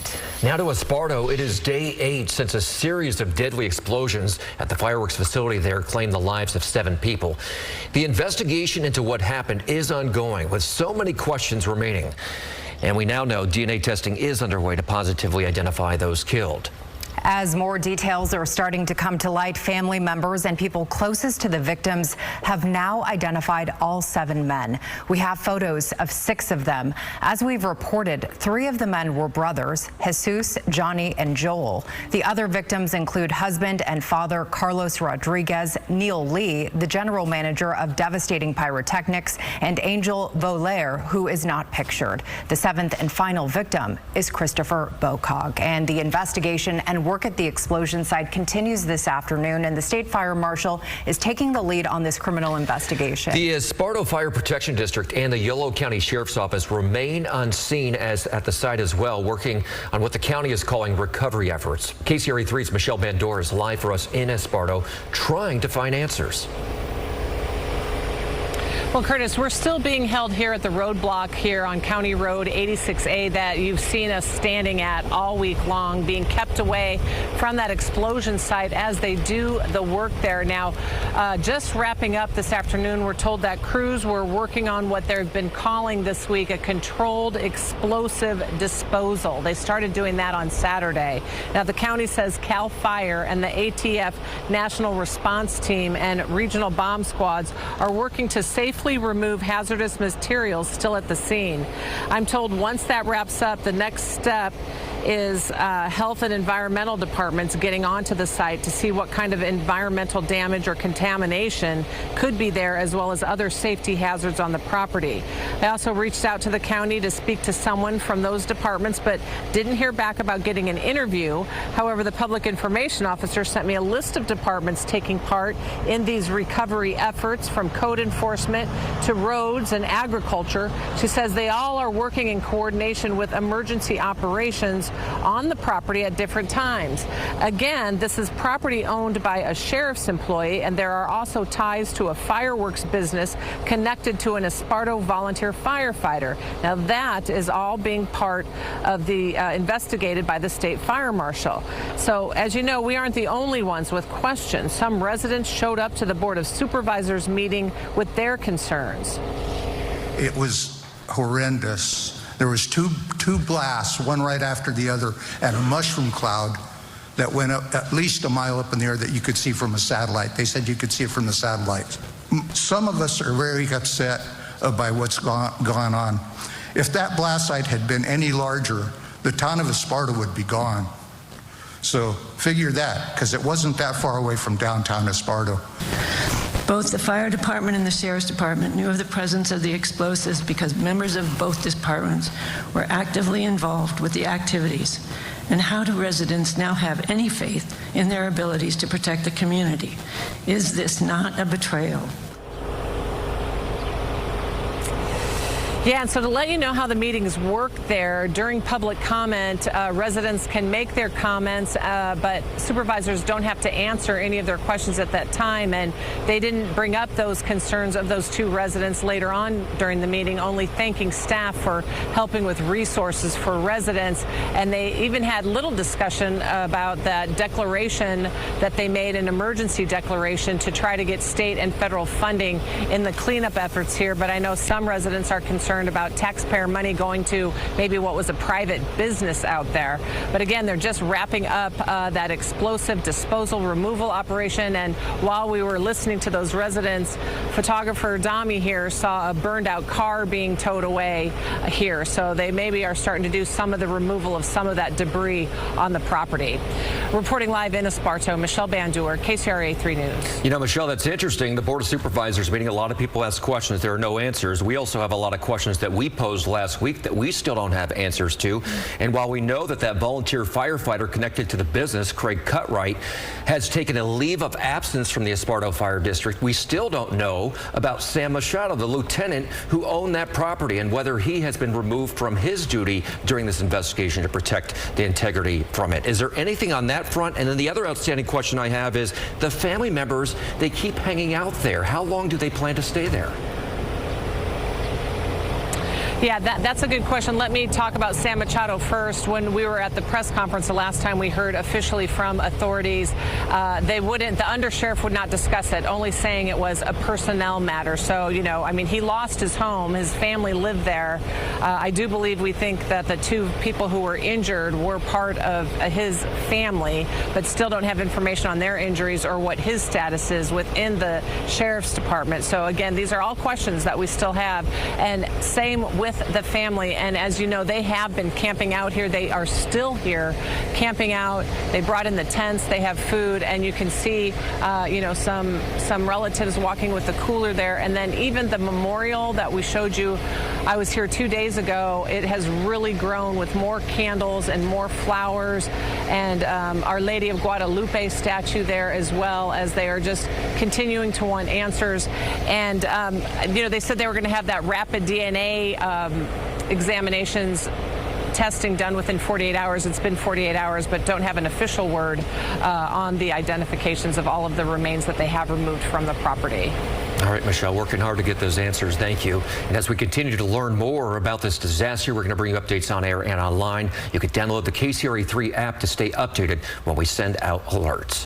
tonight. Now to Esparto. It is day 8 since a series of deadly explosions at the fireworks facility there claimed the lives of 7 people. The investigation into what happened is ongoing, with so many questions remaining. And we now know DNA testing is underway to positively identify those killed. As more details are starting to come to light, family members and people closest to the victims have now identified all 7 men. We have photos of 6 of them. As we've reported, 3 of the men were brothers, Jesus, Johnny, and Joel. The other victims include husband and father Carlos Rodriguez, Neil Lee, the general manager of Devastating Pyrotechnics, and Angel Volaire, who is not pictured. The 7th and final victim is Christopher Bocog, and the investigation and work at the explosion site continues this afternoon, and the state fire marshal is taking the lead on this criminal investigation. The Esparto Fire Protection District and the Yolo County Sheriff's Office remain on scene at the site as well, working on what the county is calling recovery efforts. KCRA 3's Michelle Bandor is live for us in Esparto, trying to find answers. Well, Curtis, we're still being held here at the roadblock here on County Road 86A that you've seen us standing at all week long, being kept away from that explosion site as they do the work there. Now, just wrapping up this afternoon, we're told that crews were working on what they've been calling this week a controlled explosive disposal. They started doing that on Saturday. Now, the county says CAL FIRE and the ATF National Response Team and regional bomb squads are working to safely remove hazardous materials still at the scene. I'm told once that wraps up, the next step is health and environmental departments getting onto the site to see what kind of environmental damage or contamination could be there, as well as other safety hazards on the property. I also reached out to the county to speak to someone from those departments, but didn't hear back about getting an interview. However, the public information officer sent me a list of departments taking part in these recovery efforts, from code enforcement to roads and agriculture. She says they all are working in coordination with emergency operations on the property at different times. Again, this is property owned by a sheriff's employee, and there are also ties to a fireworks business connected to an Esparto volunteer firefighter. Now, that is all being part of the investigated by the state fire marshal. So, as you know, we aren't the only ones with questions. Some residents showed up to the Board of Supervisors meeting with their concerns. It was horrendous. There was two blasts, one right after the other, and a mushroom cloud that went up at least a mile up in the air that you could see from a satellite. They said you could see it from the satellites. Some of us are very upset by what's gone on. If that blast site had been any larger, the town of Esparto would be gone. So figure that, because it wasn't that far away from downtown Esparto. Both the fire department and the sheriff's department knew of the presence of the explosives because members of both departments were actively involved with the activities. And how do residents now have any faith in their abilities to protect the community? Is this not a betrayal? Yeah, and so to let you know how the meetings work there, during public comment, residents can make their comments, but supervisors don't have to answer any of their questions at that time. And they didn't bring up those concerns of those 2 residents later on during the meeting, only thanking staff for helping with resources for residents. And they even had little discussion about that declaration that they made, an emergency declaration to try to get state and federal funding in the cleanup efforts here. But I know some residents are concerned about taxpayer money going to maybe what was a private business out there. But again, they're just wrapping up that explosive disposal removal operation. And while we were listening to those residents, photographer Dami here saw a burned out car being towed away here. So they maybe are starting to do some of the removal of some of that debris on the property. Reporting live in Esparto, Michelle Bandor, KCRA 3 News. You know, Michelle, that's interesting. The Board of Supervisors meeting, a lot of people ask questions. There are no answers. We also have a lot of questions that we posed last week that we still don't have answers to. And while we know that volunteer firefighter connected to the business, Craig Cutright, has taken a leave of absence from the Esparto Fire District, we still don't know about Sam Machado, the lieutenant who owned that property, and whether he has been removed from his duty during this investigation to protect the integrity from it. Is there anything on that front? And then the other outstanding question I have is the family members, they keep hanging out there. How long do they plan to stay there? Yeah, that's a good question. Let me talk about Sam Machado first. When we were at the press conference the last time we heard officially from authorities, the undersheriff would not discuss it, only saying it was a personnel matter. So, you know, I mean, he lost his home. His family lived there. I do believe we think that the two people who were injured were part of his family, but still don't have information on their injuries or what his status is within the sheriff's department. So again, these are all questions that we still have. And same with the family. And as you know, they have been camping out here. They are still here camping out. They brought in the tents. They have food. And you can see, you know, some relatives walking with the cooler there. And then even the memorial that we showed you, I was here 2 days ago. It has really grown with more candles and more flowers. And Our Lady of Guadalupe statue there as well, as they are just continuing to want answers. And, you know, they said they were going to have that rapid DNA examinations testing done within 48 hours. It's been 48 hours, but don't have an official word on the identifications of all of the remains that they have removed from the property. All right, Michelle, working hard to get those answers. Thank you. And as we continue to learn more about this disaster, we're going to bring you updates on air and online. You can download the KCRA3 app to stay updated when we send out alerts.